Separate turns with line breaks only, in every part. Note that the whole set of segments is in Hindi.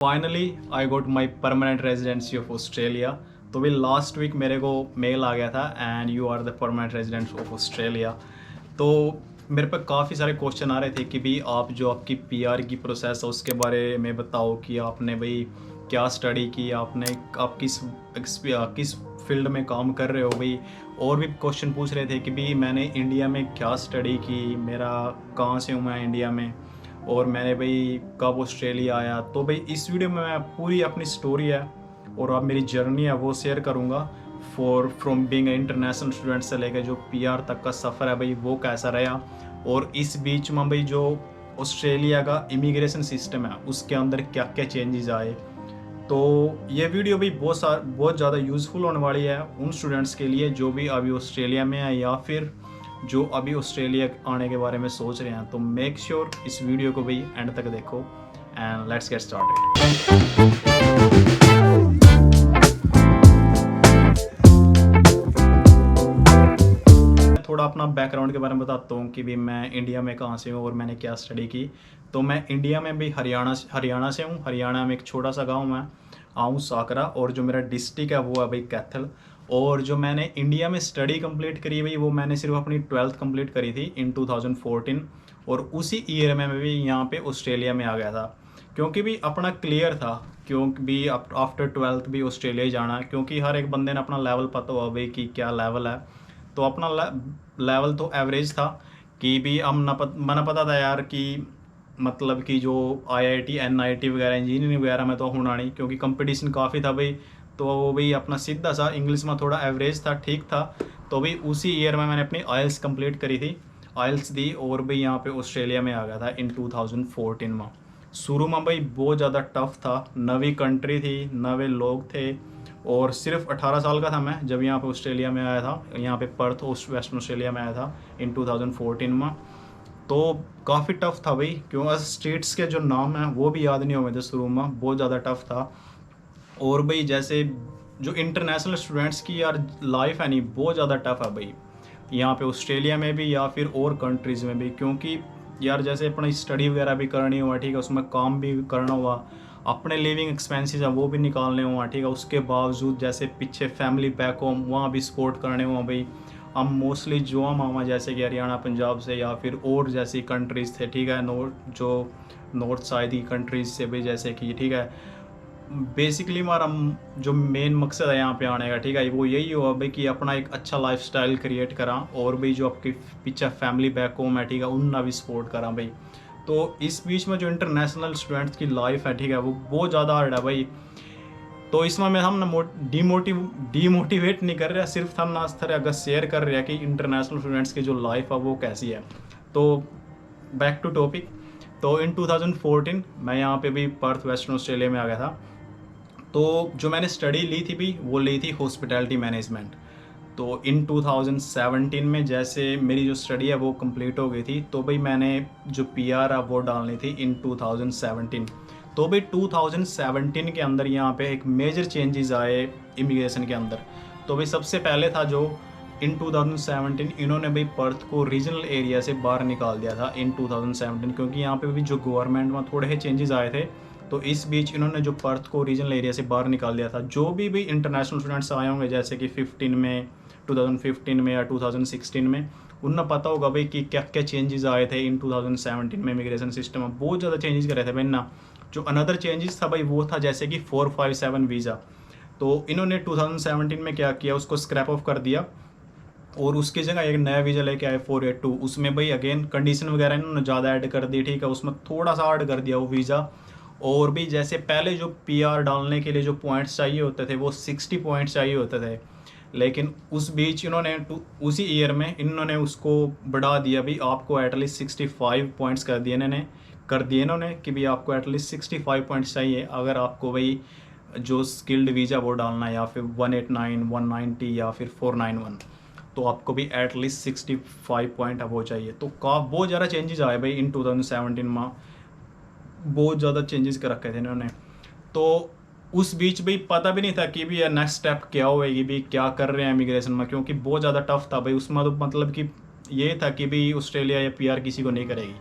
Finally I got my permanent residency of Australia. तो भी लास्ट वीक मेरे को मेल आ गया था and you are the permanent resident of Australia. तो मेरे पे काफ़ी सारे क्वेश्चन आ रहे थे कि भाई आप जो आपकी पीआर की प्रोसेस है उसके बारे में बताओ कि आपने भाई क्या स्टडी की, आपने आप किस फील्ड में काम कर रहे हो भाई। और भी क्वेश्चन पूछ रहे थे कि भाई मैंने इंडिया में क्या स्टडी की, मेरा कहाँ से हूँ मैं इंडिया में, और मैंने भाई कब ऑस्ट्रेलिया आया। तो भाई इस वीडियो में मैं पूरी अपनी स्टोरी है और अब मेरी जर्नी है वो शेयर करूँगा फ्रॉम बीइंग इंटरनेशनल स्टूडेंट से लेकर जो पीआर तक का सफ़र है भाई वो कैसा रहा। और इस बीच में भाई जो ऑस्ट्रेलिया का इमिग्रेशन सिस्टम है उसके अंदर क्या क्या चेंजेस आए। तो ये वीडियो भी बहुत ज़्यादा यूज़फुल होने वाली है उन स्टूडेंट्स के लिए जो भी अभी ऑस्ट्रेलिया में है या फिर जो अभी ऑस्ट्रेलिया आने के बारे में सोच रहे हैं। तो मेक श्योर इस वीडियो को भी एंड तक देखो एंड लेट्स गेट स्टार्टेड। थोड़ा अपना बैकग्राउंड के बारे में बताता हूँ कि भी मैं इंडिया में कहाँ से हूँ और मैंने क्या स्टडी की। तो मैं इंडिया में भी हरियाणा से हूँ। हरियाणा में एक छोटा सा गांव है आऊँ साकरा, और जो मेरा डिस्ट्रिक्ट है वो है भाई कैथल। और जो मैंने इंडिया में स्टडी कंप्लीट करी भाई वो मैंने सिर्फ अपनी 12th कंप्लीट करी थी इन 2014, और उसी ईयर में मैं भी यहाँ पे ऑस्ट्रेलिया में आ गया था क्योंकि भी अपना क्लियर था क्योंकि भी आफ्टर 12th भी ऑस्ट्रेलिया ही जाना है, क्योंकि हर एक बंदे ने अपना लेवल पता हुआ भाई कि क्या लेवल है। तो अपना लेवल तो एवरेज था कि भी हम मना पता था यार कि मतलब कि जो आईआईटी एनआईटी वगैरह इंजीनियरिंग वगैरह में तो होना नहीं क्योंकि कंपटीशन काफ़ी था भाई। तो वो भाई अपना सीधा सा इंग्लिश में थोड़ा एवरेज था, ठीक था। तो भाई उसी ईयर में मैंने अपनी आइल्स कंप्लीट करी थी, आइल्स दी और भाई यहाँ पे ऑस्ट्रेलिया में आ गया था इन 2014 में। शुरू में भाई बहुत ज़्यादा टफ था, नवी कंट्री थी, नवे लोग थे, और सिर्फ 18 साल का था मैं जब यहाँ पे ऑस्ट्रेलिया में आया था, यहाँ पे पर्थ वेस्टर्न ऑस्ट्रेलिया में आया था इन 2014 में। तो काफ़ी टफ था भाई क्योंकि स्टेट्स के जो नाम हैं वो भी याद नहीं हो गए थे शुरू में, बहुत ज़्यादा टफ था। और भाई जैसे जो इंटरनेशनल स्टूडेंट्स की यार लाइफ है नहीं बहुत ज़्यादा टफ है भाई यहाँ पे ऑस्ट्रेलिया में भी या फिर और कंट्रीज़ में भी, क्योंकि यार जैसे अपनी स्टडी वगैरह भी करनी हुआ, ठीक है, उसमें काम भी करना हुआ, अपने लिविंग एक्सपेंसेस है वो भी निकालने हुआ, ठीक है, उसके बावजूद जैसे पीछे फैमिली बैक होम वहाँ भी सपोर्ट करने हुआ भाई। हम मोस्टली जो हम मामा जैसे कि हरियाणा पंजाब से या फिर और जैसी कंट्रीज़ थे, ठीक है, नॉर्थ साइड की कंट्रीज़ से भी, जैसे कि ठीक है, बेसिकली हमारा जो मेन मकसद है यहाँ पे आने का, ठीक है, वो यही हुआ भाई कि अपना एक अच्छा लाइफस्टाइल क्रिएट करा और भाई जो आपकी पीछे फैमिली बैक होम है, ठीक है, उनना भी सपोर्ट करा भाई। तो इस बीच में जो इंटरनेशनल स्टूडेंट्स की लाइफ है, ठीक है, वो बहुत ज़्यादा हार्ड है भाई। तो इसमें मैं हम ना डीमोटिवेट नहीं कर रहा, सिर्फ हम ना इस तरह अगर शेयर कर रहे हैं कि इंटरनेशनल स्टूडेंट्स की जो लाइफ है वो कैसी है। तो बैक टू टॉपिक। तो इन 2014 मैं यहाँ पे भी पर्थ वेस्टर्न ऑस्ट्रेलिया में आ गया था। तो जो मैंने स्टडी ली थी भी वो ली थी हॉस्पिटैलिटी मैनेजमेंट। तो इन 2017 में जैसे मेरी जो स्टडी है वो कंप्लीट हो गई थी, तो भाई मैंने जो पीआर है वो डालनी थी इन 2017। तो भाई 2017 के अंदर यहाँ पे एक मेजर चेंजेस आए इमिग्रेशन के अंदर। तो भाई सबसे पहले था जो इन 2017 इन्होंने भाई पर्थ को रीजनल एरिया से बाहर निकाल दिया था इन 2017, क्योंकि यहाँ पे भी जो गवर्नमेंट में थोड़े से चेंजेस आए थे। तो इस बीच इन्होंने जो पर्थ को रीजनल एरिया से बाहर निकाल दिया था। जो भी इंटरनेशनल स्टूडेंट्स आए होंगे जैसे कि 2015 में या 2016 में, उन्हें पता होगा भाई कि क्या क्या चेंजेस आए थे इन 2017 में इमिग्रेशन सिस्टम में। बहुत ज़्यादा चेंजेस करे थे भाई ना। जो अनदर चेंजेस था भाई वो था जैसे कि 457 वीज़ा। तो इन्होंने 2017 में क्या किया, उसको स्क्रैप ऑफ कर दिया और उसकी जगह एक नया वीज़ा लेके आए 482। उसमें भाई अगेन कंडीशन वगैरह इन्होंने ज़्यादा ऐड कर दी, ठीक है, उसमें थोड़ा सा ऐड कर दिया वो वीज़ा। और भी जैसे पहले जो पीआर डालने के लिए जो पॉइंट्स चाहिए होते थे वो 60 पॉइंट्स चाहिए होते थे, लेकिन उस बीच इन्होंने उसी ईयर में इन्होंने उसको बढ़ा दिया भाई, आपको एटलीस्ट 65 पॉइंट्स कर दिए इन्होंने कि भाई आपको एटलीस्ट 65 पॉइंट्स चाहिए अगर आपको भाई जो स्किल्ड वीज़ा वो डालना है, या फिर 189, 190 या फिर 491, तो आपको भी एटलीस्ट 65 पॉइंट अब वो चाहिए। तो बहुत ज़्यादा चेंजेस आए भाई इन 2017 में, बहुत ज़्यादा चेंजेस कर रखे थे इन्होंने। तो उस बीच भाई पता भी नहीं था कि भी नेक्स्ट स्टेप क्या होएगी, भी क्या कर रहे हैं इमिग्रेशन में, क्योंकि बहुत ज़्यादा टफ था भाई उसमें। तो मतलब कि ये था कि भाई ऑस्ट्रेलिया या पीआर किसी को नहीं करेगी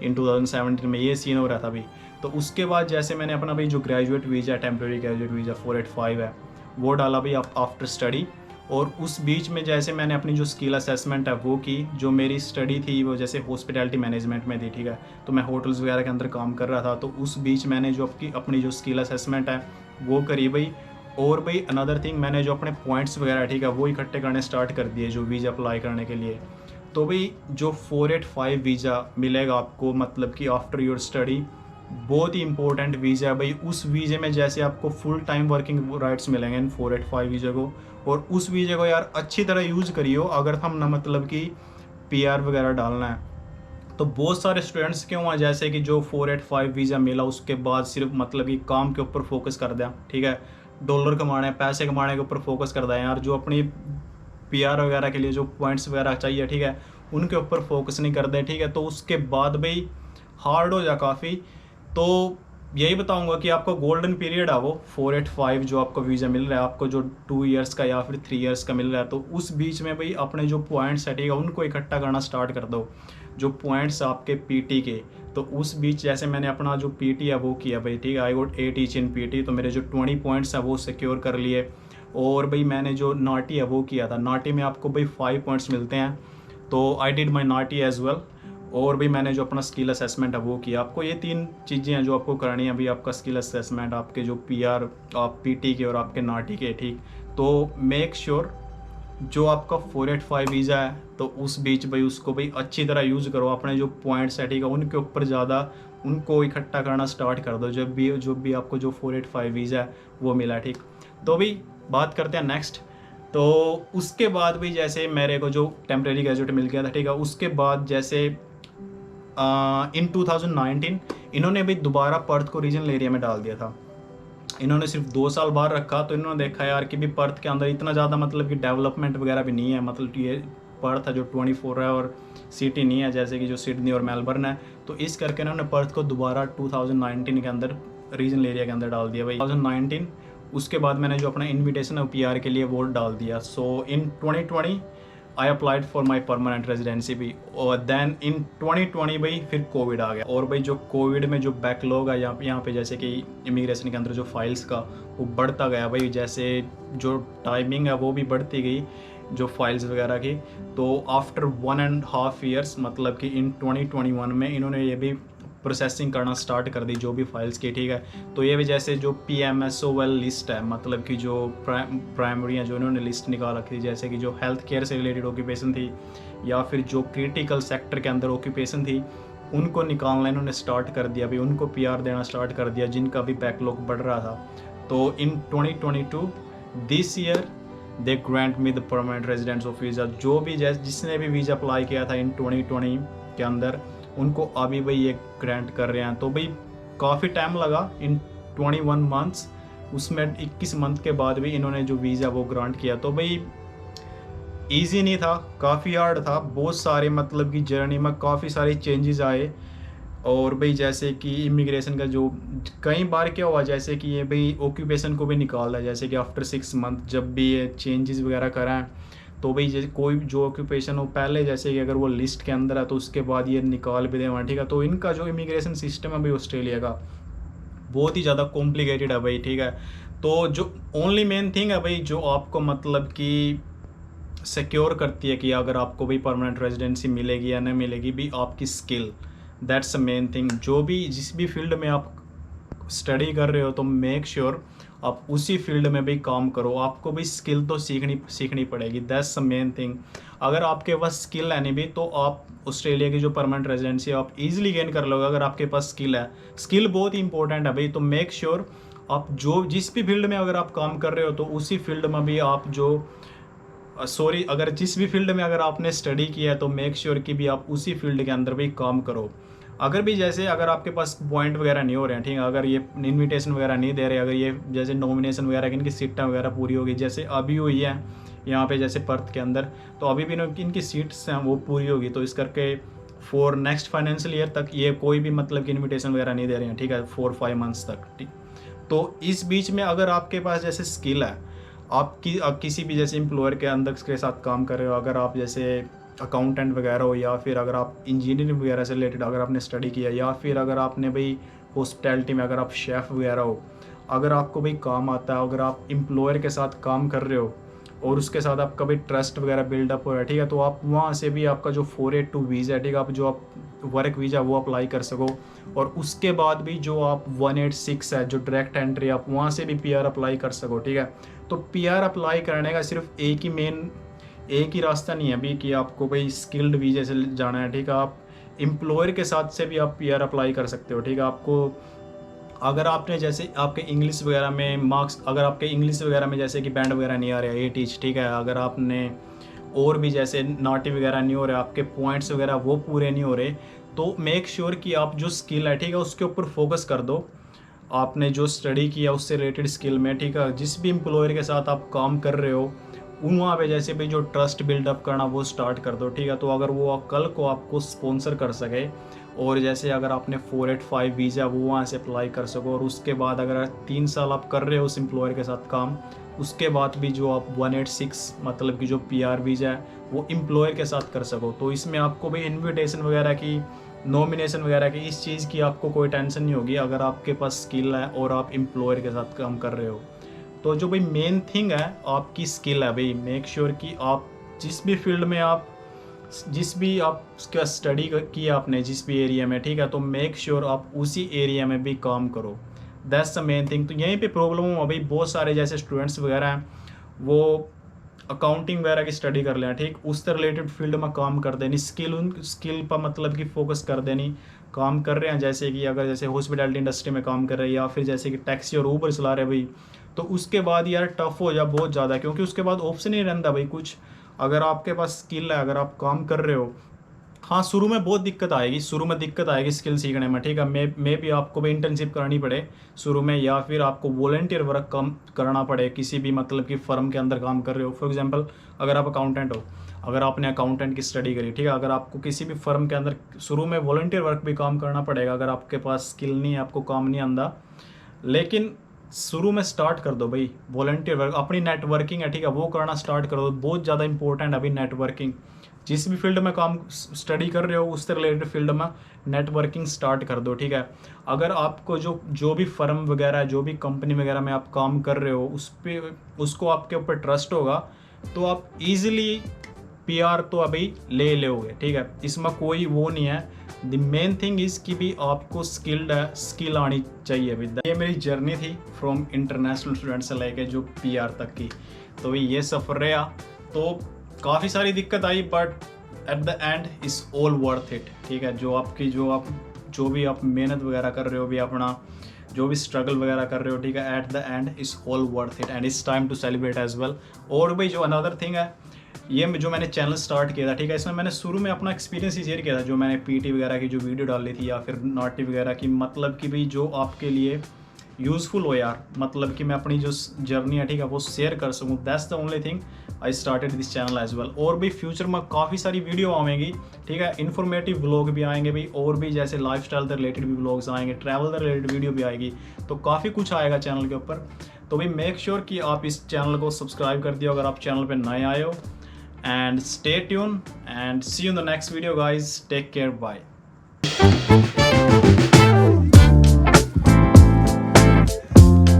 इन 2017 में, ये सीन हो रहा था भाई। तो उसके बाद जैसे मैंने अपना भाई जो graduate visa, temporary graduate visa 485 है, वो डाला भाई आफ्टर स्टडी। और उस बीच में जैसे मैंने अपनी जो स्किल असेसमेंट है वो की। जो मेरी स्टडी थी वो जैसे हॉस्पिटैलिटी मैनेजमेंट में थी, ठीक है, तो मैं होटल्स वगैरह के अंदर काम कर रहा था। तो उस बीच मैंने जो अपनी जो स्किल असेसमेंट है वो करी भाई। और भाई अनदर थिंग, मैंने जो अपने पॉइंट्स वगैरह, ठीक है, वो इकट्ठे करने स्टार्ट कर दिए जो वीज़ा अप्लाई करने के लिए। तो भाई जो 485 वीज़ा मिलेगा आपको, मतलब कि आफ्टर योर स्टडी, बहुत ही इंपॉर्टेंट वीज़ा है भाई। उस वीज़े में जैसे आपको फुल टाइम वर्किंग राइट्स मिलेंगे इन 485 वीज़े को। और उस वीज़े को यार अच्छी तरह यूज़ करियो अगर हम ना मतलब कि पीआर वगैरह डालना है। तो बहुत सारे स्टूडेंट्स क्यों हैं जैसे कि जो 485 वीज़ा मिला उसके बाद सिर्फ मतलब कि काम के ऊपर फोकस कर दें, ठीक है, डॉलर कमाने, पैसे कमाने के ऊपर फोकस कर दें यार, जो अपनी पीआर वगैरह के लिए जो पॉइंट्स वगैरह चाहिए, ठीक है, उनके ऊपर फोकस नहीं कर दे, ठीक है। तो उसके बाद भाई हार्ड हो जा काफ़ी। तो यही बताऊंगा कि आपको गोल्डन पीरियड है वो 485 जो आपको वीज़ा मिल रहा है, आपको जो 2 ईयर्स का या फिर 3 ईयर्स का मिल रहा है, तो उस बीच में भाई अपने जो पॉइंट्स है, ठीक है, उनको इकट्ठा करना स्टार्ट कर दो, जो पॉइंट्स आपके पीटी के। तो उस बीच जैसे मैंने अपना जो पीटी है वो किया भाई, ठीक है, आई गोट 8 ईच इन पीटी, तो मेरे जो 20 पॉइंट्स हैं वो सिक्योर कर लिए। और भाई मैंने जो नाटी है वो किया था, नाटी में आपको भाई 5 पॉइंट्स मिलते हैं, तो I did my NAATI as well. और भी मैंने जो अपना स्किल असेसमेंट है वो किया। आपको ये 3 चीज़ें हैं जो आपको करनी है अभी, आपका स्किल असेसमेंट, आपके जो पीआर, आप पीटी के और आपके नाटी के, ठीक। तो मेक श्योर जो आपका 485 वीज़ा है तो उस बीच भाई उसको भाई अच्छी तरह यूज़ करो। अपने जो पॉइंट्स है, ठीक है, उनके ऊपर ज़्यादा उनको इकट्ठा करना स्टार्ट कर दो जब भी आपको जो 485 वीज़ा है वो मिला, ठीक। तो भाई बात करते हैं नेक्स्ट। तो उसके बाद भी जैसे मेरे को जो टेम्प्रेरी ग्रेजुएट मिल गया था, ठीक है, उसके बाद जैसे इन 2019 इन्होंने भी दोबारा पर्थ को रीजनल एरिया में डाल दिया था। इन्होंने सिर्फ 2 साल बाहर रखा, तो इन्होंने देखा यार कि भी पर्थ के अंदर इतना ज़्यादा मतलब कि डेवलपमेंट वगैरह भी नहीं है, मतलब कि ये पर्थ है जो 24 है और सिटी नहीं है जैसे कि जो सिडनी और मेलबर्न है। तो इस करके इन्होंने पर्थ को दोबारा 2019 के अंदर रीजनल एरिया के अंदर डाल दिया भाई 2019। उसके बाद मैंने जो अपना इन्विटेशन है पीआर के लिए वो डाल दिया। सो इन 2020 I applied for my permanent residency भी। और देन इन 2020 भाई फिर कोविड आ गया। और भाई जो कोविड में जो बैकलॉग है यहाँ पे जैसे कि इमिग्रेशन के अंदर जो फाइल्स का वो बढ़ता गया भाई, जैसे जो टाइमिंग है वो भी बढ़ती गई जो फाइल्स वगैरह की। तो आफ्टर 1.5 ईयर्स मतलब कि इन 2021 में इन्होंने ये भी प्रोसेसिंग करना स्टार्ट कर दी जो भी फाइल्स की, ठीक है। तो ये भी जैसे जो PMSOL लिस्ट है, मतलब कि जो प्राइमरी है जो इन्होंने लिस्ट निकाल रखी थी, जैसे कि जो हेल्थ केयर से रिलेटेड ऑक्यूपेशन थी या फिर जो क्रिटिकल सेक्टर के अंदर ऑक्यूपेशन थी, उनको निकालना इन्होंने स्टार्ट कर दिया भाई, उनको PR देना स्टार्ट कर दिया जिनका भी बैकलॉग बढ़ रहा था। तो इन 2022 this year they grant me the permanent residence of visa. जो भी जिसने भी वीज़ा अप्लाई किया था इन 2020 के अंदर उनको अभी भाई ये ग्रांट कर रहे हैं। तो भाई काफ़ी टाइम लगा इन 21 मंथ्स, उसमें 21 मंथ के बाद भी इन्होंने जो वीज़ा वो ग्रांट किया। तो भाई इजी नहीं था, काफ़ी हार्ड था, बहुत सारे मतलब कि जर्नी में काफ़ी सारे चेंजेस आए। और भाई जैसे कि इमिग्रेशन का जो कई बार क्या हुआ, जैसे कि ये भाई ऑक्यूपेशन को भी निकाल है, जैसे कि आफ्टर 6 मंथ जब भी ये चेंजेस वगैरह कराएं तो भाई जैसे कोई जो ऑक्यूपेशन हो पहले जैसे कि अगर वो लिस्ट के अंदर है तो उसके बाद ये निकाल भी दें, ठीक है। तो इनका जो इमिग्रेशन सिस्टम है भाई ऑस्ट्रेलिया का बहुत ही ज़्यादा कॉम्प्लिकेटेड है भाई, ठीक है। तो जो ओनली मेन थिंग है भाई जो आपको मतलब कि सिक्योर करती है कि अगर आपको भी परमानेंट रेजिडेंसी मिलेगी या नहीं मिलेगी, भी आपकी skill, that's a main thing. जो भी जिस भी फील्ड में आप स्टडी कर रहे हो तो मेक श्योर आप उसी फील्ड में भी काम करो, आपको भी स्किल तो सीखनी पड़ेगी, दैट्स द मेन थिंग। अगर आपके पास स्किल है नहीं भी तो आप ऑस्ट्रेलिया की जो परमानेंट रेजिडेंसी है आप इजीली गेन कर लोगे अगर आपके पास स्किल है। स्किल बहुत ही इंपॉर्टेंट है भाई, तो मेक श्योर आप जो जिस भी फील्ड में अगर आप काम कर रहे हो तो उसी फील्ड में भी आप जो अगर जिस भी फील्ड में अगर आपने स्टडी किया है तो मेक श्योर कि भी आप उसी फील्ड के अंदर भी काम करो। अगर भी जैसे अगर आपके पास पॉइंट वगैरह नहीं हो रहे हैं, ठीक है, अगर ये इनविटेशन वगैरह नहीं दे रहे, अगर ये जैसे नॉमिनेशन वगैरह की इनकी सीटें वगैरह पूरी होगी जैसे अभी हुई है यहाँ पे जैसे पर्थ के अंदर, तो अभी भी इनकी सीट्स हैं वो पूरी होगी। तो इस करके फॉर नेक्स्ट फाइनेंशियल ईयर तक ये कोई भी मतलब कि इन्विटेशन वगैरह नहीं दे रहे हैं, ठीक है, 4-5 मंथ्स तक, ठीक। तो इस बीच में अगर आपके पास जैसे स्किल है, आप किसी भी जैसे एम्प्लॉयर के अंदर के साथ काम कर रहे हो, अगर आप जैसे अकाउंटेंट वगैरह हो या फिर अगर आप इंजीनियरिंग वगैरह से रिलेटेड अगर आपने स्टडी किया या फिर अगर आपने भाई हॉस्पिटैलिटी में, अगर आप शेफ़ वगैरह हो, अगर आपको भाई काम आता है, अगर आप एम्प्लॉयर के साथ काम कर रहे हो और उसके साथ आपका भी ट्रस्ट वगैरह बिल्डअप हो रहा है, ठीक है, तो आप वहाँ से भी आपका जो 482 वीज़ा है, ठीक है, आप जो आप वर्क वीज़ा वो अप्लाई कर सको। और उसके बाद भी जो आप 186 है जो डायरेक्ट एंट्री, आप वहाँ से भी पीआर अप्लाई कर सको, ठीक है। तो पीआर अप्लाई करने का सिर्फ एक ही रास्ता नहीं है अभी कि आपको भाई स्किल्ड वीज़े से जाना है, ठीक है। आप एम्प्लॉयर के साथ से भी आप पीआर अप्लाई कर सकते हो, ठीक है। आपको अगर आपने जैसे आपके इंग्लिश वगैरह में मार्क्स, अगर आपके इंग्लिश वगैरह में जैसे कि बैंड वगैरह नहीं आ रहा है टीच, ठीक है, अगर आपने और भी जैसे नाटी वगैरह नहीं हो रहे, आपके पॉइंट्स वगैरह वो पूरे नहीं हो रहे, तो मेक श्योर कि आप जो स्किल है, ठीक है, उसके ऊपर फोकस कर दो। आपने जो स्टडी किया उससे रिलेटेड स्किल में, ठीक है, जिस भी एम्प्लॉयर के साथ आप काम कर रहे हो वहाँ पे जैसे भी जो ट्रस्ट बिल्डअप करना वो स्टार्ट कर दो, ठीक है। तो अगर वो कल को आपको स्पॉन्सर कर सके, और जैसे अगर आपने 485 वीज़ा वो वहाँ से अप्लाई कर सको, और उसके बाद अगर 3 साल आप कर रहे हो उस एम्प्लॉयर के साथ काम, उसके बाद भी जो आप 186 मतलब कि जो पीआर वीज़ा है वो एम्प्लॉयर के साथ कर सको। तो इसमें आपको भी इन्विटेशन वगैरह की, नॉमिनेशन वगैरह की, इस चीज़ की आपको कोई टेंशन नहीं होगी अगर आपके पास स्किल है और आप एम्प्लॉयर के साथ काम कर रहे हो। तो जो भाई मेन थिंग है आपकी स्किल है भाई, मेक श्योर कि आप जिस भी फील्ड में आप जिस भी आप उसका स्टडी किया आपने जिस भी एरिया में, ठीक है, तो मेक श्योर आप उसी एरिया में भी काम करो। That's the main thing. तो यहीं पे प्रॉब्लम हो भाई, बहुत सारे जैसे स्टूडेंट्स वगैरह हैं वो अकाउंटिंग वगैरह की स्टडी कर लें, ठीक, उससे रिलेटेड फील्ड में काम कर देनी, स्किल पर मतलब कि फोकस कर देनी, काम कर रहे हैं जैसे कि अगर जैसे हॉस्पिटैलिटी इंडस्ट्री में काम कर रहे हैं या फिर जैसे कि टैक्सी और ऊबर चला रहे भाई, तो उसके बाद यार टफ हो जाए बहुत ज़्यादा, क्योंकि उसके बाद ऑप्शन ही रहता भाई कुछ। अगर आपके पास स्किल है, अगर आप काम कर रहे हो, हाँ शुरू में बहुत दिक्कत आएगी स्किल सीखने में, ठीक है। मे भी आपको भी इंटर्नशिप करनी पड़े शुरू में, या फिर आपको वॉलंटियर वर्क कम करना पड़े किसी भी मतलब कि फर्म के अंदर काम कर रहे हो। फॉर एग्जांपल अगर आप अकाउंटेंट हो, अगर आपने अकाउंटेंट की स्टडी करी, ठीक है, अगर आपको किसी भी फर्म के अंदर शुरू में वॉलंटियर वर्क भी काम करना पड़ेगा अगर आपके पास स्किल नहीं है, आपको काम नहीं आंदा, लेकिन शुरू में स्टार्ट कर दो भाई वॉलंटियर वर्क। अपनी नेटवर्किंग है, ठीक है, वो करना स्टार्ट कर दो, बहुत ज़्यादा इंपॉर्टेंट है अभी नेटवर्किंग। जिस भी फील्ड में काम स्टडी कर रहे हो उससे रिलेटेड फील्ड में नेटवर्किंग स्टार्ट कर दो, ठीक है। अगर आपको जो भी फर्म वगैरह है, जो भी कंपनी वगैरह में आप काम कर रहे हो उसको आपके ऊपर ट्रस्ट होगा, तो आप इजीली पीआर तो अभी ले लोगे, ठीक है, इसमें कोई वो नहीं है। द मेन थिंग इज़ कि भी आपको स्किल आनी चाहिए विद। ये मेरी जर्नी थी फ्रॉम इंटरनेशनल स्टूडेंट से लेके जो पीआर तक की। तो ये सफ़र रहा, तो काफ़ी सारी दिक्कत आई, but at the end is all worth it, ठीक है। जो भी आप मेहनत वगैरह कर रहे हो, भी अपना जो भी स्ट्रगल वगैरह कर रहे हो, ठीक है, at the end is all worth it and it's time to celebrate as well. और भाई जो अनदर थिंग है, ये जो मैंने चैनल स्टार्ट किया था, ठीक है, इसमें मैंने शुरू में अपना एक्सपीरियंस ही शेयर किया था, जो मैंने पीटी वगैरह की जो वीडियो डाली थी या फिर नाटी वगैरह की, मतलब कि भाई जो आपके लिए यूज़फुल हो यार, मतलब कि मैं अपनी जो जर्नी है, ठीक है, वो शेयर कर सकूँ। That's the only thing I started this channel as well. और भी फ्यूचर में काफ़ी सारी वीडियो आएंगी, ठीक है, इन्फॉर्मेटिव व्लॉग भी आएंगे भाई, और भी जैसे लाइफस्टाइल से रिलेटेड भी व्लॉग्स आएंगे, ट्रैवल से रिलेटेड वीडियो भी आएगी, तो काफ़ी कुछ आएगा चैनल के ऊपर। तो भाई मेक श्योर कि आप इस चैनल को सब्सक्राइब कर दियो अगर आप चैनल पर नए आए हो, and stay tuned and see you in the next video guys. Take care, bye.